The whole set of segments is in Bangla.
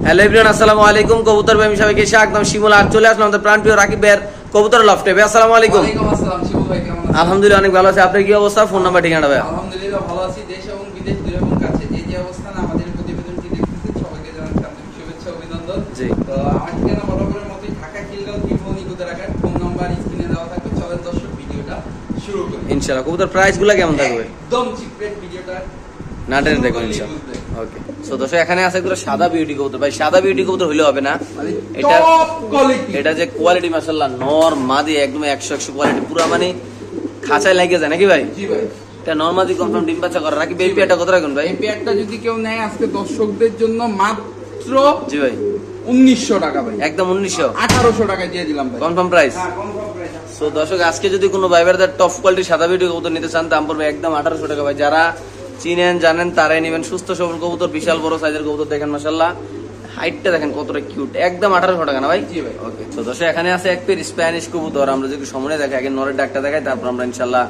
হ্যালো এভরিওয়ান, আসসালামু আলাইকুম। কবুতর প্রেমী সবাইকে স্বাগতম। শিমুল আর চলে আসলাম আমাদের প্রাণপ্রিয় রাকিব ভাইয়ের কবুতর লফটে। ভাই আসসালামু আলাইকুম। ওয়ালাইকুম আসসালাম শিমুল ভাই, কেমন আছেন? আলহামদুলিল্লাহ অনেক ভালো আছি। আপনার কি অবস্থা? ফোন নাম্বার ঠিকানা ভাই? আলহামদুলিল্লাহ ভালো আছি। দেশ এবং বিদেশ দূরে এবং কাছে যে অবস্থান আমাদের প্রতিবেদনটি দেখতেছেন সবাইকে জানাচ্ছি আন্তরিক শুভেচ্ছা অভিনন্দন। জি। তো আমার ঠিকানা বরাবরের মতোই ঢাকা খিলগাঁও ত্রিভুবন ইকুদারাঘাট। ফোন নাম্বার স্ক্রিনে দেওয়া থাকবে। চলেন দর্শক ভিডিওটা শুরু করি। ইনশাআল্লাহ। কবুতর প্রাইসগুলো কেমন থাকবে? একদম চিপ রেট ভিডিওটা না টেনে দেখুন ইনশাআল্লাহ। ওকে। সো দর্শক এখানে আছে একটু সাদা বিউটি কবুতর। ভাই সাদা বিউটি কবুতর হইলে হবে না, এটা টপ কোয়ালিটি। এটা যে কোয়ালিটি মাশাআল্লাহ নর মাদি একদম 100 কোয়ালিটি, পুরো মানে খাঁচায় লাগে যায় নাকি ভাই? জি ভাই, এটা নরমাদি কনফার্ম ডিম বাচ্চা করে রাখি। এই পেয়ারটা কত রাখুন ভাই? এই পেয়ারটা যদি কেউ নেয় আজকে দর্শকদের জন্য মাত্র জি ভাই 1900 টাকা ভাই। একদম 1900 1800 টাকায় দিয়ে দিলাম ভাই। Confirm price. হ্যাঁ কনফার্ম প্রাইস। সো দর্শক আজকে যদি কোনো ভাইবারদের টপ কোয়ালিটি সাদা বিউটি কবুতর নিতে চান দাম পড়বে একদম 1800 টাকা ভাই। যারা চিনেন জানেন তারাই নেবেন। সুস্থ সবল কবুতর, বিশাল বড় সাইজের কবুতর দেখেন মাশাআল্লাহ, হাইটটা দেখেন কতটা কিউট, একদম 1800 টাকা না ভাই? জি ভাই। ওকে। সো দর্শক এখানে আছে এক পেয়ার স্প্যানিশ কবুতর। আমরা যদি সামনে দেখাই, আগে নরের ডাকটা দেখাই, তারপর আমরা ইনশাআল্লাহ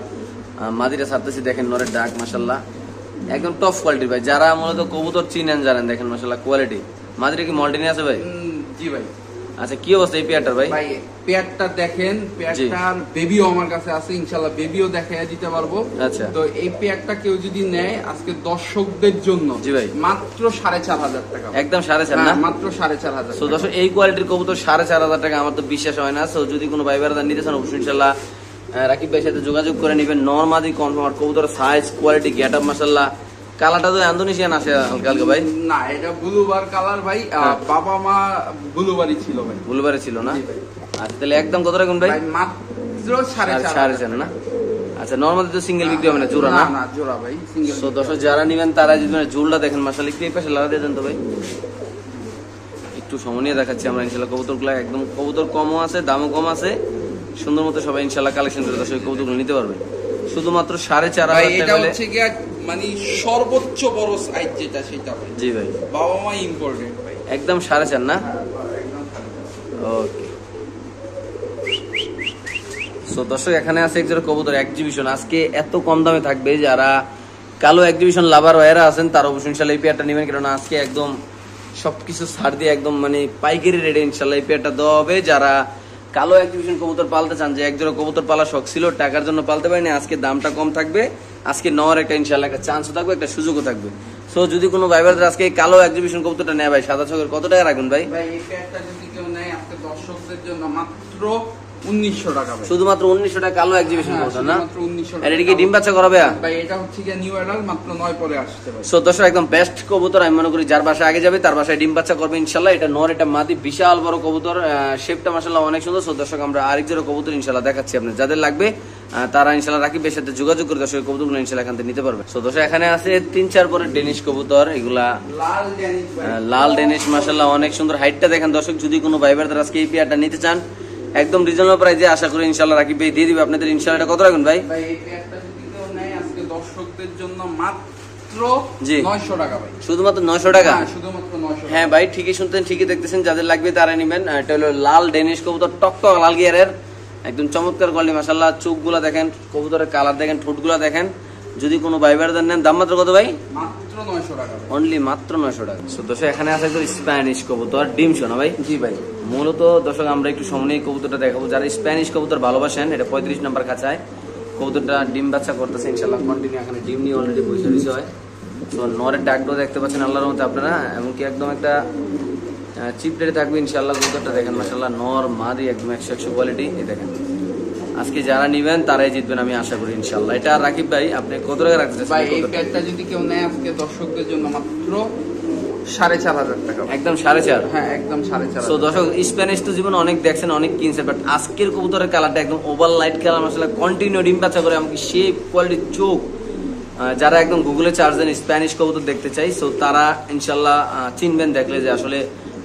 মাদিটা ছাড়তেছি। দেখেন নরের ডাক মাশাআল্লাহ একদম টপ কোয়ালিটি ভাই। যারা মূলত কবুতর চিনেন জানেন দেখেন মাশাআল্লাহ কোয়ালিটি। মাদিটা কি মল্টিনি আছে ভাই? জি ভাই। আচ্ছা কি অবস্থা এই পেয়ারটার ভাই? ভাই পেয়ারটা দেখেন, পেয়ারটার বেবিও আমার কাছে আছে, ইনশাআল্লাহ বেবিও দেখাইয়া দিতে পারবো। আচ্ছা। তো এই পেয়ারটা কেউ যদি নেয় আজকে দর্শকদের জন্য জি ভাই মাত্র 4500 টাকা। একদম 4.5 না? মাত্র 4500। সো দর্শক এই কোয়ালিটির কবুতর 4500 টাকা আমার তো বিশ্বাস হয় না। সো যদি কোনো ভাই বেড়াদার নিতে চান অবশ্যই ইনশাআল্লাহ রাকিব ভাইয়ের সাথে যোগাযোগ করে নেবেন। নরমাদি কনফার্ম। আর কবুতর সাইজ কোয়ালিটি গেট আপ মাশাআল্লাহ। কালারটা তো ইন্দোনেশিয়ান আসে হালকা হালকা ভাই? না, এটা ব্লুবার কালার ভাই। বাবা মা ব্লুবারই ছিল ভাই। ব্লুবারে ছিল না? জি ভাই। আচ্ছা তাহলে একদম কত রাখুন ভাই? ভাই মাত্র 4500 না? আচ্ছা নরমাদি তো সিঙ্গেল বিক্রি হবে না, জোড়া না? না জোড়া ভাই, সিঙ্গেল। সো দর্শক যারা নেবেন তারা যদি জোড়টা দেখেন মাশাআল্লাহ। একটু এই পাশে লাগা দিয়ে দেন তো ভাই, একটু সময় নিয়ে দেখাচ্ছি আমরা ইনশাআল্লাহ। কবুতরগুলো একদম কবুতর কমও আছে, দামও কম আছে, সুন্দর মতো সবাই ইনশাআল্লাহ কালেকশন করে দর্শক কবুতরগুলো নিতে পারবে শুধুমাত্র 4500 ভাই। টাকা এটা হলে। হচ্ছে কি মানে সর্বোচ্চ বড় সাইজ যেটা সেটা ভাই। জি ভাই বাবা মা ইম্পর্টেন্ট ভাই। একদম 4.5 না? একদম। ওকে। সো দর্শক এখানে আছে একজোড়া কবুতর এক্সিবিশন। আজকে এত কম দামে থাকবে, যারা কালো এক্সিবিশন লাভার ভাইয়েরা আছেন তারা অবশ্যই ইনশাআল্লাহ এই পেয়ারটা নেবেন, কারণ আজকে একদম সবকিছু ছাড় দিয়ে একদম মানে পাইকারি রেটে ইনশাআল্লাহ এই পেয়ারটা দেওয়া হবে। যারা কালো এক্সিবিশন কবুতর পালতে চান, যে একজোড়া কবুতর পালা শখ ছিল টাকার জন্য পালতে পারেনি, আজকে দামটা কম থাকবে। আজকে নেওয়ার একটা ইনশাআল্লাহ একটা চান্সও থাকবে, একটা সুযোগও থাকবে। সো যদি কোনো ভাইবারদের আজকে এই কালো এক্সিবিশন কবুতরটা নেয় ভাই, সাদা ছকের কত টাকা রাখবেন ভাই? ভাই এই পেয়ারটা যদি কেউ নেয় আজকে দর্শকদের জন্য মাত্র 1900 টাকা ভাই। শুধুমাত্র 1900 টাকা কালো এক্সিবিশন কবুতর না? মাত্র 1900 আর এটা কি ডিম বাচ্চা করাবে? ভাই এটা হচ্ছে কি নিউ অ্যাডাল্ট, মাত্র 9 পরে আসছে ভাই। সো দর্শক একদম বেস্ট কবুতর। আমি মনে করি যার বাসায় আগে যাবে তার বাসায় ডিম বাচ্চা করবে ইনশাআল্লাহ। এটা নর, এটা মাদি, বিশাল বড় কবুতর, শেপটা মাশাআল্লাহ অনেক সুন্দর। সো দর্শক আমরা আরেক জোড়া কবুতর ইনশাআল্লাহ দেখাচ্ছি আপনাদের, যাদের লাগবে তারা ইনশাআল্লাহ রাকিবের সাথে যোগাযোগ করে দর্শক কবুতরগুলো ইনশাআল্লাহ এখান থেকে নিতে পারবে। সো দর্শক এখানে আছে 3-4 পরের ডেনিশ কবুতর। এগুলা লাল ডেনিশ ভাই। লাল ডেনিশ মাশাআল্লাহ অনেক সুন্দর, হাইটটা দেখেন দর্শক। যদি কোনো ভাইবারদের আজকে এই পেয়ারটা নিতে চান একদম রিজনেবল প্রাইসে আশা করি ইনশাআল্লাহ রাকিব ভাই দিয়ে দিবে আপনাদের ইনশাআল্লাহ। এটা কত রাখুন ভাই? ভাই এই পেয়ারটা যদি কেউ নেয় আজকে দর্শকদের জন্য মাত্র জি 900 টাকা ভাই। শুধুমাত্র 900 টাকা? হ্যাঁ শুধুমাত্র 900 টাকা। হ্যাঁ ভাই ঠিকই শুনতেন, ঠিকই দেখতেছেন। যাদের লাগবে তারা নেবেন। এটা হলো লাল ডেনিশ কবুতর, টকটক লাল গিয়ারের, একদম চমৎকার কোয়ালিটি মাশাআল্লাহ। চোখগুলা দেখেন, কবুতরের কালার দেখেন, ঠোঁটগুলা দেখেন। যদি কোনো ভাইবারদের নেন দাম মাত্র কত ভাই? মাত্র 900 টাকা ভাই। অনলি মাত্র 900 টাকা। সো দর্শক এখানে আছে একদম স্প্যানিশ কবুতর, ডিম শোনা ভাই? জি ভাই। মূলত দর্শক আমরা একটু সামনে এই কবুতরটা দেখাবো। যারা স্প্যানিশ কবুতর ভালোবাসেন, এটা 35 নম্বর খাঁচায় কবুতরটা ডিম বাচ্চা করতেছে ইনশাআল্লাহ কন্টিনিউ। এখানে ডিম নিয়ে অলরেডি বসে দিতে হয়। তো নরের ডাকটাও দেখতে পাচ্ছেন আল্লাহর মধ্যে আপনারা, এমনকি একদম একটা চিপ রেটে থাকবে ইনশাআল্লাহ। কবুতরটা দেখেন মাশাআল্লাহ নর মাদি একদম 100 কোয়ালিটি। এই দেখেন আজকে যারা নিবেন তারাই জিতবেন আমি আশা করি ইনশাআল্লাহ। এটা রাকিব ভাই আপনি কত টাকা রাখতে চাচ্ছেন? ভাই এই পেয়ারটা যদি কেউ নেয় আজকে দর্শকদের জন্য মাত্র 4500 টাকা। একদম 4.5? হ্যাঁ একদম 4500। সো দর্শক স্প্যানিশ তো জীবনে অনেক দেখছেন, অনেক কিনছেন, বাট আজকের কবুতরের কালারটা একদম ওভার লাইট কালার মাশাআল্লাহ, কন্টিনিউ ডিম বাচ্চা করে, এমনকি শেপ কোয়ালিটির চোখ। যারা একদম গুগলে চার্জ দেন স্প্যানিশ কবুতর দেখতে চাই, সো তারা ইনশাআল্লাহ চিনবেন দেখলে যে আসলে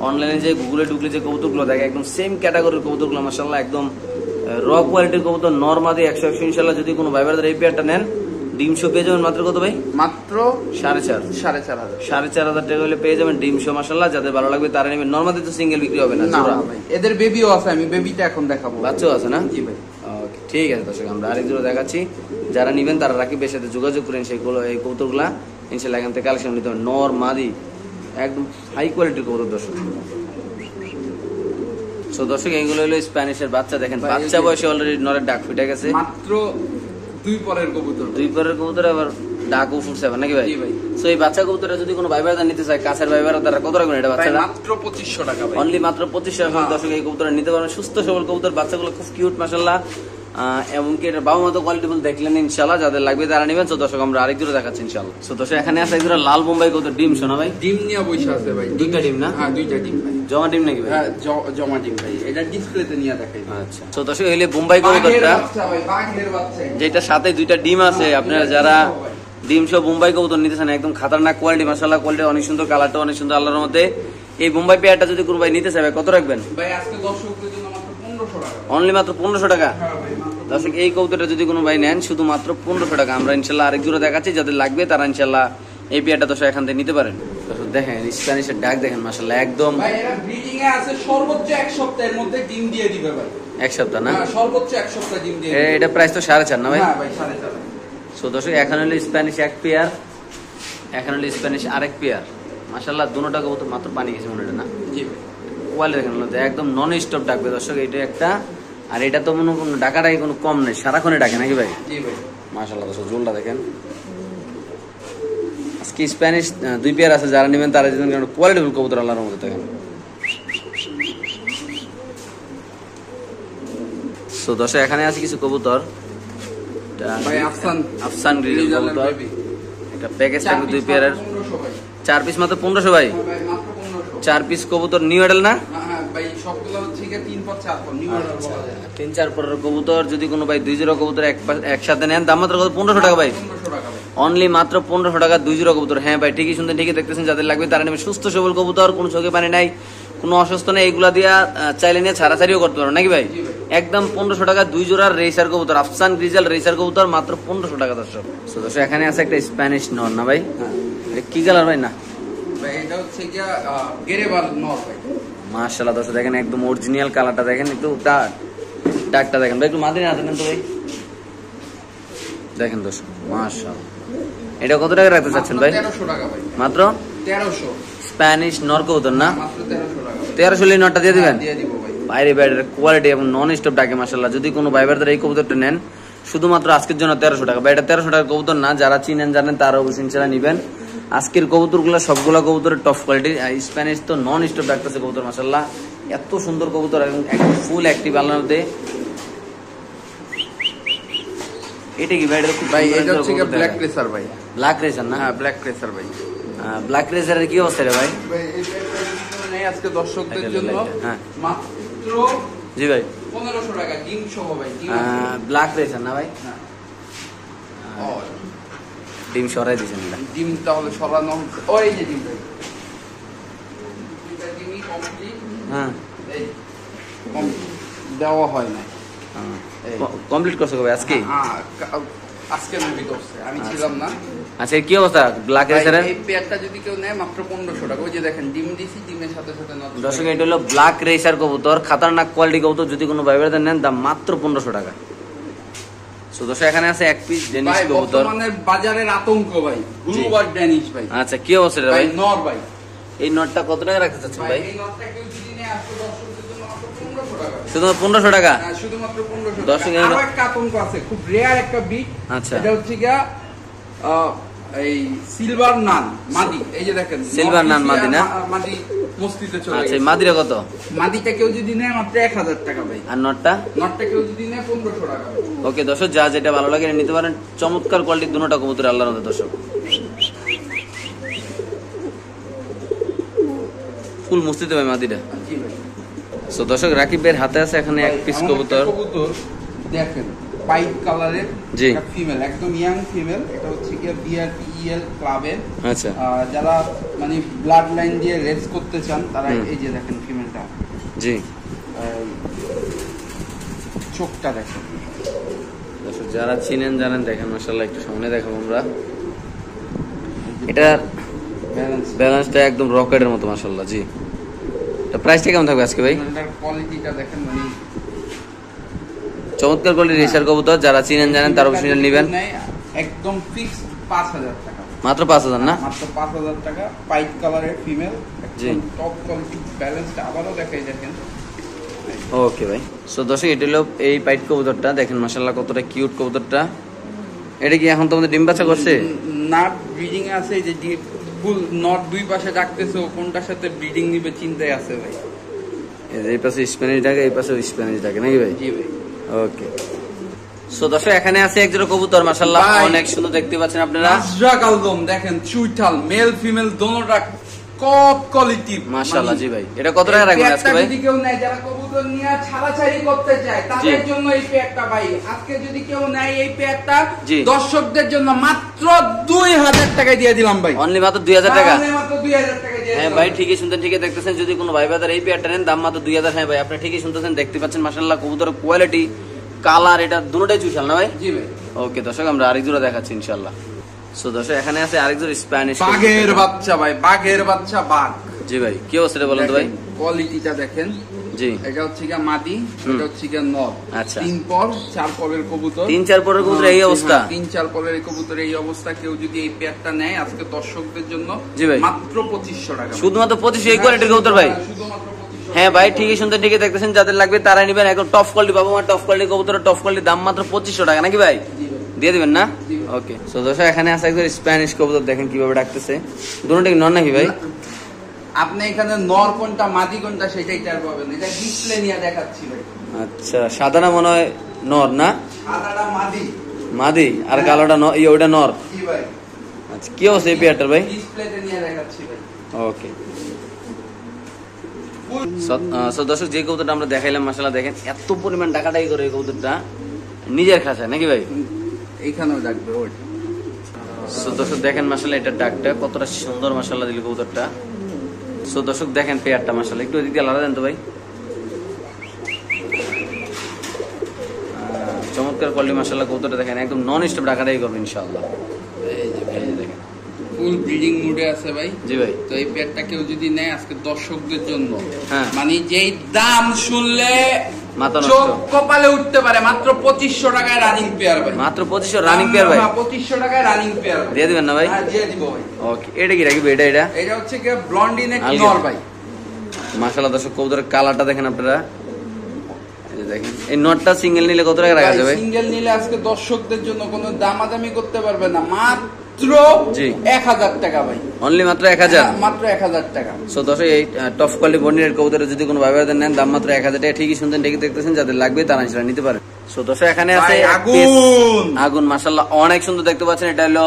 অনলাইনে যে গুগলে ঢুকলে যে কবুতরগুলো দেখে একদম সেম ক্যাটাগরির কবুতরগুলো মাশাআল্লাহ একদম র কোয়ালিটির কবুতর, নরমাদি 100 ইনশাআল্লাহ। যদি কোনো ভাইবারদের এই পেয়ারটা নেন ডিমশো পেয়ে যাবেন মাত্র কত ভাই? মাত্র 4500 টাকা হলে পেয়ে যাবেন ডিমশো মাশাআল্লাহ। যাদের ভালো লাগবে তারা নেবেন। নরমাদি তো সিঙ্গেল বিক্রি হবে না? না ভাই এদের বেবিও আছে, আমি বেবিটা এখন দেখাবো। বাচ্চাও আছে না? জি ভাই। ওকে ঠিক আছে দর্শক আমরা আরেক জোড়া দেখাচ্ছি। যারা নেবেন তারা রাকিবের সাথে যোগাযোগ করেন, সেগুলো এই কবুতরগুলা ইনশাআল্লাহ এখান থেকে কালেকশন নিতে হবে। নর মাদি একদম হাই কোয়ালিটির কবুতর দর্শক। সো দর্শক এইগুলো হলো স্প্যানিশের বাচ্চা, দেখেন বাচ্চা বয়সে অলরেডি নরের ডাক ফুটে গেছে, মাত্র 2 পরের কবুতর। 2 পরের কবুতর, আবার ডাকও ফুটছে আবার নাকি ভাই? জি ভাই। সো এই বাচ্চা কবুতরটা যদি কোনো ভাই ভাইরা নিতে চায়, কাছের ভাই ভাইরা তারা কত রাখবেন এটা ভাই বাচ্চাটা? মাত্র 2500 টাকা ভাই। অনলি মাত্র 2500 টাকা দর্শক এই কবুতরটা নিতে পারবেন। সুস্থ সবল কবুতর, বাচ্চাগুলো খুব কিউট মাশাআল্লাহ। এমনকি এটা বাবা মতো কোয়ালিটিফুল দেখলেন ইনশাআল্লাহ, যাদের লাগবে তারা নেবেন। তো দর্শক আমরা আরেক জোড়া দেখাচ্ছি ইনশাআল্লাহ। তো দর্শক এখানে আছে এক জোড়া লাল বোম্বাই কবুতর, ডিম শোনা ভাই? ডিম নিয়ে বসে আছে ভাই। 2টা ডিম না? হ্যাঁ 2টা ডিম ভাই। জমা ডিম নাকি ভাই? হ্যাঁ জমা ডিম ভাই। এটা ডিসপ্লেতে নিয়ে দেখাই। আচ্ছা। তো দর্শক এই বোম্বাই কবুতরটা, বাঘের বাচ্চা, যেটা সাথে 2টা ডিম আছে, আপনারা যারা ডিম সহ বোম্বাই কবুতর নিতেছেন, একদম খাতারনাক কোয়ালিটি মাশাআল্লাহ, কোয়ালিটি অনেক সুন্দর, কালারটা অনেক সুন্দর আল্লাহর মধ্যে। এই বোম্বাই পেয়ারটা যদি কোনো ভাই নিতে চায় কত রাখবেন ভাই? আজকে দর্শকদের জন্য মাত্র 1500 টাকা। অনলি মাত্র 1500 টাকা। হ্যাঁ ভাই মাত্র। দর্শক এই কবুতরটা যদি কোনো ভাই নেন শুধু মাত্র 1500 টাকা। আমরা ইনশাল্লাহ আরেক জোড়া দেখাচ্ছি, যাদের লাগবে তারা ইনশাল্লাহ এই পেয়ারটা দর্শক এখান থেকে নিতে পারেন। দর্শক দেখেন স্প্যানিশের ডাক দেখেন মাশাআল্লাহ, একদম ভাই এরা ব্রিডিং এ আছে, সর্বোচ্চ 1 সপ্তাহের মধ্যে ডিম দিয়ে দিবে ভাই। 1 সপ্তাহ না? হ্যাঁ সর্বোচ্চ 1 সপ্তাহ ডিম দিয়ে দিবে। এটা প্রাইস তো 4.5 না ভাই? হ্যাঁ ভাই 4.5। সো দর্শক এখন হলো স্প্যানিশ এক পেয়ার, এখন হলো স্প্যানিশ আরেক পেয়ার মাশাআল্লাহ। দুটোটা কবুতর মাত্র পানি গেছে মনে হয় না? জি ভাই। কোয়ালিটি দেখেন একদম নন স্টপ ডাকবে দর্শক। এটা একটা, আর এটা তো মনে কোনো ডাকাটাই কোনো কম নেই, সারাক্ষণে ডাকে নাকি ভাই? জি ভাই। মাশাআল্লাহ দর্শক জোলটা দেখেন। আজকে স্প্যানিশ 2 পেয়ার আছে, যারা নেবেন তারা যেন কোয়ালিটিফুল কবুতর আল্লাহর মধ্যে দেখেন। সো দর্শক এখানে আছে কিছু কবুতর, ভাই আফসান গ্রিজেল কবুতর। একটা প্যাকেজ থাকবে 2 পেয়ারের, 1500 ভাই। 4 পিস মাত্র 1500 ভাই। ভাই মাত্র 1500। 4 পিস কবুতর নিউ এডেল না? হ্যাঁ ভাই সবগুলো হচ্ছে কি 3 পর 4 পর নিউ অর্ডার বলা যায়। 3-4 পরের কবুতর যদি কোনো ভাই 2 জোড়া কবুতর একসাথে নেন, দাম মাত্র 1500 টাকা ভাই। 1500 টাকা ভাই। অনলি মাত্র 1500 টাকা 2 জোড়া কবুতর। হ্যাঁ ভাই ঠিকই শুনতেন, ঠিকই দেখতেছেন, যাদের লাগবে তারা নেবে। সুস্থ সবল কবুতর, কোনো চোখে পানি নাই, কোনো অসুস্থ নেই, এগুলা দিয়া চাইলে নিয়ে ছাড়াছাড়িও করতে পারো নাকি ভাই? একদম 1500 টাকা 2 জোড়ার রেসার কবুতর, আফসান গ্রিজেল রেসার কবুতর মাত্র 1500 টাকা দর্শক। সো দর্শক এখানে আছে একটা স্প্যানিশ নর না ভাই? হ্যাঁ এটা কি কালার ভাই? না ভাই এটা হচ্ছে কি গেরেবাল নর ভাই। মাশাআল্লাহ দর্শক দেখেন একদম অরিজিনাল কালারটা দেখেন, একটু ডাকটা দেখেন ভাই, একটু মাদিনা হাতে নেন তো ভাই। দেখেন দর্শক মাশাআল্লাহ, এটা কত টাকা রাখতে চাচ্ছেন ভাই? 1300 টাকা ভাই। মাত্র 1300। স্প্যানিশ নর কবুতর না? মাত্র 1300 টাকা। 1300 নরটা দিয়ে দিবেন? দিয়ে দিব ভাই। বাইরে বাইরের কোয়ালিটি এবং নন স্টপ ডাকে মাশাআল্লাহ। যদি কোনো ভাই ভাইদের এই কবুতরটা নেন শুধুমাত্র আজকের জন্য 1300 টাকা। ভাই এটা 1300 টাকার কবুতর না, যারা চিনেন জানেন তারা অবশ্যই ইনশাআল্লাহ নিবেন। আজকের কবুতরগুলো সবগুলা কবুতরের টপ কোয়ালিটির। স্প্যানিশ তো নন স্টপ ডাকতেছে কবুতর মাশাআল্লাহ, এত সুন্দর কবুতর এবং একদম ফুল অ্যাক্টিভ আল্লাহর মধ্যে। এটা কি ভাই? এটা খুব ভাই এটা হচ্ছে কি ব্ল্যাক রেসার ভাই। ব্ল্যাক রেসার না? হ্যাঁ ব্ল্যাক রেসার ভাই। ব্ল্যাক রেসারের কি অবস্থা রে ভাই? ভাই এই ব্ল্যাক নেই আজকে দর্শকদের জন্য হ্যাঁ মাত্র জি ভাই 1500 টাকা ডিম সহ ভাই। ডিম ব্ল্যাক রেসার না ভাই? না ও ডিম সরাই দিয়েছেন না? ডিম তাহলে সরানো হচ্ছে। ও এই যে ডিম ভাই, এটা ডিমই কমপ্লিট। হ্যাঁ এই দেওয়া হয় না। কমপ্লিট করছো কবে? আজকে? আজকে মেবি করছে, আমি ছিলাম না। আচ্ছা কি অবস্থা ব্ল্যাক রেসারের? এই পেয়ারটা যদি কেউ নেয় মাত্র 1500 টাকা। ওই যে দেখেন ডিম দিছি, ডিমের সাথে সাথে নষ্ট। দর্শক এটা হলো ব্ল্যাক রেসার কবুতর, খাতারনাক কোয়ালিটি কবুতর। যদি কোনো ভাই ভাইদের নেন দাম মাত্র 1500 টাকা। সো দর্শক এখানে আছে এক পিস ডেনিশ ভাই কবুতর। বর্তমানে বাজারের আতঙ্ক ভাই, ব্লুবার্ড ড্যানিশ ভাই। আচ্ছা কি অবস্থা রে ভাই ভাই? নর ভাই। এই নটটা কত টাকা রাখতে চাচ্ছেন ভাই? এই নরটা কেউ যদি নেয় আজকে দর্শকদের জন্য মাত্র 1500 টাকা। শুধু 1500 টাকা? হ্যাঁ শুধুমাত্র 1500 দর্শক টাকা। আরো একটা আতঙ্ক আছে, খুব রেয়ার একটা বিট। আচ্ছা এটা হচ্ছে গিয়া এই সিলভার নান মাদি। এই যে দেখেন সিলভার নান মাদি না? মাদি মস্তিতে চলে আচ্ছা গেছে। মাদিরা কত? মাদিটা কেউ যদি নেয় মাত্র 1000 টাকা ভাই। আর নটটা? নটটা কেউ যদি নেয় 1500 টাকা ভাই। ওকে দর্শক, যা যেটা ভালো লাগে নিতে পারেন। চমৎকার কোয়ালিটির দুটোটা কবুতর আল্লাহর মধ্যে দর্শক, ফুল মস্তিতে ভাই মাদিটা। জি ভাই। সো দর্শক রাকিব ভাইয়ের হাতে আছে এখানে এক পিস কবুতর। কবুতর দেখেন পাইপ কালারের জি। একটা ফিমেল, একদম ইয়াং ফিমেল। এটা হচ্ছে কি বিআরপিএল ক্লাবের। আচ্ছা যারা মানে ব্লাড লাইন দিয়ে রেস করতে চান তারা হুম। এই যে দেখেন ফিমেলটা, জি। চোখটা দেখেন। দর্শক যারা চিনেন জানেন দেখেন মাশাআল্লাহ, একটু সামনে দেখাবো আমরা। এটার ব্যালেন্সটা একদম রকেটের মতো মাশাআল্লাহ। জি। এটা প্রাইসটা কেমন থাকবে আজকে ভাই? এটার কোয়ালিটিটা দেখেন, মানে চমৎকার কোয়ালিটির রেসার কবুতর, যারা চিনেন জানেন তারা অবশ্যই নেবেন। একদম ফিক্সড 5000 টাকা। মাত্র 5000 না? মাত্র 5000 টাকা, পাইট কালারের ফিমেল, জি। Top quality balanced. আবারও দেখাই দেখেন। ওকে ভাই, সো দর্শক এটা হলো এই পাইট কবুতরটা, দেখেন মাশাআল্লাহ কতটা কিউট কবুতরটা। এটা কি এখন তোমাদের ডিম বাচ্চা করছে? নাট ব্রিডিং এ আছে, যে ফুল নট দুই পাশে ডাকতেছে, ও কোনটার সাথে ব্রিডিং নিবে চিন্তায় আছে ভাই। এই পাশে স্প্যানিশ ডাকে, এই পাশে স্প্যানিশ ডাকে নাকি ভাই? জি ভাই। ওকে, সো দর্শক এখানে আছে এক জোড়া কবুতর, মাশাআল্লাহ ভাই। অনেক সুন্দর দেখতে পাচ্ছেন আপনারা। আজরা কালদম দেখেন, চুইঠাল, মেল ফিমেল দোনোটা টপ কোয়ালিটি মাশাআল্লাহ। জি ভাই, এটা কত টাকা রাখবেন আজকে ভাই? যদি কেউ নেয়, যারা কবুতর নিয়ে ছাড়াছাড়ি করতে চায় তাদের জন্য এই পেয়ারটা ভাই। আজকে যদি কেউ নেয় এই পেয়ারটা, জি। দর্শকদের জন্য মাত্র 2000 টাকায় দিয়ে দিলাম ভাই। অনলি মাত্র 2000 টাকা? অনলি মাত্র 2000 টাকায় দিয়ে হ্যাঁ দিলাম ভাই, ঠিকই শুনতেন, ঠিকই দেখতেছেন। যদি কোনো ভাই বাজার এই পেয়ারটা নেন, দাম মাত্র 2000। হ্যাঁ ভাই, আপনি ঠিকই শুনতেছেন, দেখতে পাচ্ছেন মাশাআল্লাহ কবুতরের কোয়ালিটি, কালার, এটা দুটোটাই চুইঠাল না ভাই? জি ভাই। ওকে দর্শক, আমরা আরেক জোড়া দেখাচ্ছি ইনশাআল্লাহ। সো দর্শক এখানে আছে আরেক জোড়া স্প্যানিশ বাঘের বাচ্চা ভাই, বাঘের বাচ্চা বাঘ। জি ভাই, কি অবস্থা এটা বলেন তো ভাই? কোয়ালিটিটা দেখেন। জি, এটা হচ্ছে গিয়ে মাদি, এটা হচ্ছে গিয়ে নর। আচ্ছা। 3 পর 4 পরের কবুতর। 3-4 পরের কবুতর এই অবস্থা? 3-4 পরের কবুতর এই অবস্থা। কেউ যদি এই পেয়ারটা নেয় আজকে দর্শকদের জন্য, জি ভাই, মাত্র 2500 টাকা। শুধুমাত্র 2500 এই কোয়ালিটির কবুতর ভাই? শুধুমাত্র 2500। হ্যাঁ ভাই, ঠিকই শুনতেন, ঠিকই দেখতেছেন। যাদের লাগবে তারাই নেবেন, একদম টপ কোয়ালিটি পাবো। টপ কোয়ালিটি কবুতর, টপ কোয়ালিটি, দাম মাত্র 2500 টাকা নাকি ভাই? দিয়ে দিবেন না? ওকে, সো দর্শক এখানে আছে একজন স্প্যানিশ কবুতর, দেখেন কিভাবে ডাকতেছে। দুটোটা কি নর নাকি ভাই? আপনি এখানে নর কোনটা মাদি কোনটা সেটাই টের পাবেন। এটা ডিসপ্লে নিয়ে দেখাচ্ছি ভাই। আচ্ছা, সাদা না মনে হয় নর না? সাদাটা মাদি। মাদি, আর কালোটা ওটা নর। জি ভাই। আচ্ছা, কি অবস্থা এই পেয়ারটার ভাই? ডিসপ্লেতে নিয়ে দেখাচ্ছি ভাই। ওকে, সো দর্শক যে কবুতরটা আমরা দেখাইলাম, মাশাআল্লাহ দেখেন এত পরিমাণ ডাকাডাকি করে এই কবুতরটা নিজের খাঁচায় নাকি ভাই? এইখানেও ডাকবে ওটা। সো দর্শক দেখেন মাশাআল্লাহ এটার ডাকটা কতটা সুন্দর, মাশাআল্লাহ দিল কবুতরটা। সো দর্শক দেখেন পেয়ারটা মাশাআল্লাহ, একটু এদিক দিয়ে লাড়া দেন তো ভাই। চমৎকার কোয়ালিটি মাশাআল্লাহ কবুতরটা দেখেন, একদম নন স্টপ ডাকাডাকি করবে ইনশাআল্লাহ। এই যে দেখেন ফুল ব্রিডিং মুডে আছে ভাই। জি ভাই। তো এই পেয়ারটা কেউ যদি নেয় আজকে দর্শকদের জন্য, হ্যাঁ, মানে যেই দাম শুনলে মাথা নষ্ট, চোখ কপালে উঠতে পারে, মাত্র 2500 টাকায় রানিং পেয়ার ভাই। মাত্র 2500 রানিং পেয়ার ভাই? 2500 টাকায় রানিং পেয়ার দিয়ে দিবেন না ভাই? হ্যাঁ, দিয়ে দিব ভাই। ওকে, এটা কি রাখবে? এটা এটা হচ্ছে কি ব্লন্ডিন এক আলগা। নর ভাই। মাশাআল্লাহ দর্শক কবুতরের কালারটা দেখেন আপনারা, এই যে দেখেন। এই নটটা সিঙ্গেল নিলে কত টাকা রাখা যাবে? সিঙ্গেল নিলে আজকে দর্শকদের জন্য কোনো দামাদামি করতে পারবে না, মাত্র জি 1000 টাকা ভাই। অনলি মাত্র 1000? মাত্র 1000 টাকা। সো দর্শক এই টপ কোয়ালিটি বর্নিয়ার কবুতরের যদি কোনো ভাইবারদের নেন, দাম মাত্র 1000 টাকা। ঠিকই শুনতেন, ঠিকই দেখতেছেন, যাদের লাগবে তারা সেটা নিতে পারে। সো দর্শক এখানে আছে আগুন। আগুন, মাশাআল্লাহ অনেক সুন্দর দেখতে পাচ্ছেন। এটা হলো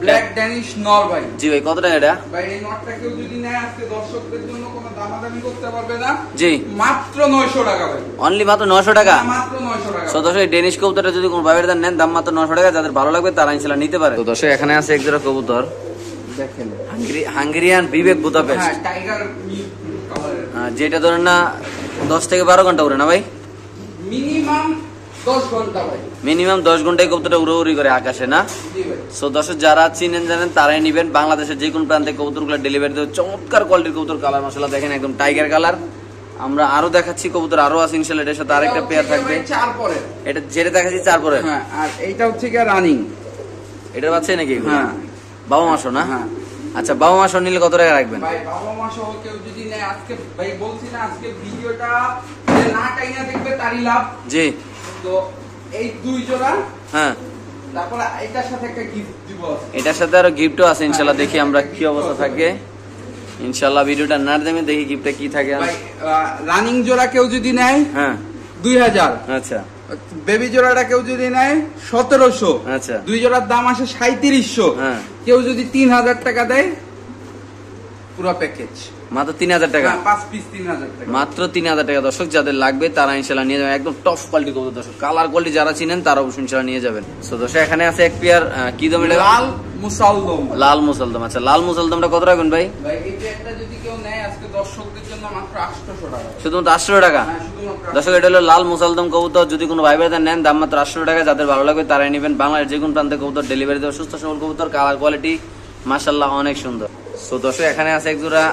ব্ল্যাক ড্যানিশ নর ভাই। জি ভাই, কত টাকা এটা ভাই? এই নটটা কেউ যদি নেয় আজকে দর্শকদের জন্য কোনো দামাদামি করতে পারবে না। জি মাত্র 900 টাকা ভাই। অনলি মাত্র 900 টাকা? মাত্র 900 টাকা। সো দর্শক এই ডেনিশ কবুতরটা যদি কোনো ভাইবারদের নেন, দাম মাত্র 900 টাকা। যাদের ভালো লাগবে তারা ইনশাআল্লাহ নিতে পারে। তো দর্শক এখানে আছে এক জোড়া কবুতর, দেখেন হাঙ্গেরিয়ান বিবেক বুদাপেস্ট। হ্যাঁ, টাইগার কালারের। যেটা ধরেন না 10 থেকে 12 ঘন্টা উড়ে না ভাই? মিনিমাম 10 ঘন্টা ভাই। মিনিমাম 10 ঘন্টায় কবুতরটা উড়ি করে আকাশে না? জি ভাই। সো দর্শক যারা চিনেন জানেন তারাই নিবেন। বাংলাদেশের যে কোনো প্রান্তে কবুতরগুলো ডেলিভারি দেবে। চমৎকার কোয়ালিটির কবুতর, কালার মাশাআল্লাহ দেখেন একদম টাইগার কালার। আমরা আরো দেখাচ্ছি কবুতর, আরো আছে ইনশাআল্লাহ। এটার সাথে আরেকটা পেয়ার থাকবে। 4 পরে। এটা যেটা দেখাচ্ছি 4 পরে। হ্যাঁ, আর এইটা হচ্ছে কি রানিং। এটার বাচ্চা নাকি এগুলো? হ্যাঁ, বাবা মাসও না? হ্যাঁ। আচ্ছা, বাবা মাসও নিলে কত টাকা রাখবেন ভাই? বাবা মা সহ কেউ যদি নেয় আজকে, ভাই বলছি না আজকে ভিডিওটা যে না টাইনা দেখবে তারই লাভ। জি। তো এই 2 জোড়া, হ্যাঁ, তারপরে এটার সাথে একটা গিফট দিব। এটার সাথে আরো গিফটও আছে ইনশাআল্লাহ। দেখি আমরা কি অবস্থা থাকে ইনশাআল্লাহ। ভিডিওটা না দেবেন, দেখি গিফটটা কি থাকে। ভাই রানিং জোড়া কেউ যদি নেয় হ্যাঁ 2000। আচ্ছা বেবি জোড়াটা কেউ যদি নেয় 1700। আচ্ছা 2 জোড়ার দাম আসে 3700। হ্যাঁ, কেউ যদি 3000 টাকা দেয় পুরো প্যাকেজ মাত্র 3000 টাকা? 5 পিস 3000 টাকা। মাত্র 3000 টাকা। দর্শক যাদের লাগবে তারা ইনশাআল্লাহ নিয়ে যাবেন। একদম টপ কোয়ালিটি কবুতর দর্শক, কালার কোয়ালিটি যারা চিনেন তারা অবশ্যই ইনশাআল্লাহ নিয়ে যাবেন। সো দর্শক এখানে আছে এক পেয়ার কি দাম এটা? লাল মুসালদম। লাল মুসালদম। আচ্ছা, লাল মুসালদমটা কত রাখবেন ভাই? ভাই এই পেয়ারটা যদি কেউ নেয় আজকে দর্শকদের জন্য মাত্র 800 টাকা। শুধুমাত্র 800 টাকা? হ্যাঁ, শুধুমাত্র। দর্শক এটা হলো লাল মুসালদম কবুতর। যদি কোনো ভাই ভাইদের নেন, দাম মাত্র 800 টাকা। যাদের ভালো লাগবে তারাই নেবেন। বাংলাদেশের যে কোনো প্রান্তে কবুতর ডেলিভারি দেবে। সুস্থ সবল কবুতর, কালার কোয়ালিটি মাশাআল্লাহ অনেক সুন্দর। সো দর্শক এখানে আছে এক জোড়া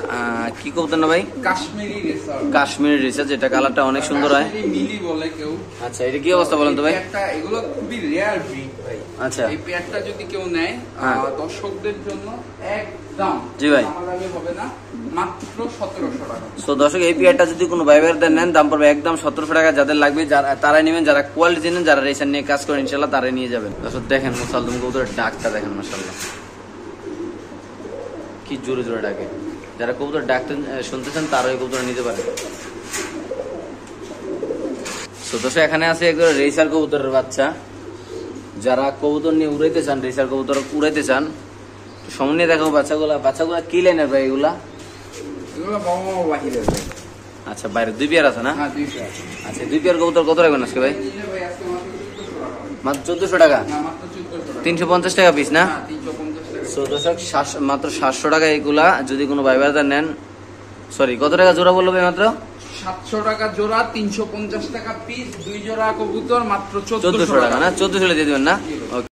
কি কবুতর না ভাই? কাশ্মীরি রেসার। কাশ্মীরি রিসার্চ, যেটা কালারটা অনেক সুন্দর হয়। কাশ্মীরি মিলি বলে কেউ। আচ্ছা, এটা কি অবস্থা বলেন তো ভাই? একটা এগুলো খুবই রেয়ার ব্রিড। ভাই। আচ্ছা। এই পেয়ারটা যদি কেউ নেয় হ্যাঁ। দর্শকদের জন্য একদম জি ভাই। দামাদামি হবে না, মাত্র 1700 টাকা। তো দর্শক এই পেয়ারটা যদি কোনো ভাই ভাইদের নেন দাম পড়বে একদম 1700 টাকা। যাদের লাগবে যারা তারাই নেবেন, যারা কোয়ালিটি নেন, যারা রেসার নিয়ে কাজ করেন ইনশাল্লাহ তারাই নিয়ে যাবেন। দর্শক দেখেন মুসালদম কবুতরের ডাকটা দেখেন মাশাআল্লাহ কি জোরে জোরে ডাকে। যারা কবুতর ডাকতে শুনতেছেন তারা এই কবুতর নিতে পারে। তো দর্শক এখানে আছে একজন রেসার কবুতরের বাচ্চা। যারা কবুতর নিয়ে উড়াইতে চান, রেসার কবুতর উড়াইতে চান, সামনে দেখো বাচ্চাগুলা কি লাইনের ভাই এগুলা? এগুলো বাবা বাহিরের ভাই। আচ্ছা বাইরে দুই পেয়ার আছে না? হ্যাঁ, 2 পেয়ার। আচ্ছা দুই পেয়ার কবুতর কত রাখবেন আজকে ভাই? নিলে ভাই আজকে মাত্র মাত্র 1400 টাকা। 1400 টাকা, না, মাত্র 1400 টাকা। 350 টাকা পিস না? হ্যাঁ, 350 টাকা। সো দর্শক মাত্র 700 টাকা এগুলা। যদি কোনো ভাই ভাইরা নেন, সরি কত টাকা জোড়া বললো ভাই? মাত্র 700 টাকা জোড়া, 350 টাকা পিস, 2 জোড়া কবুতর মাত্র 1400 টাকা না? 1400 দিয়ে দিবেন না? ওকে।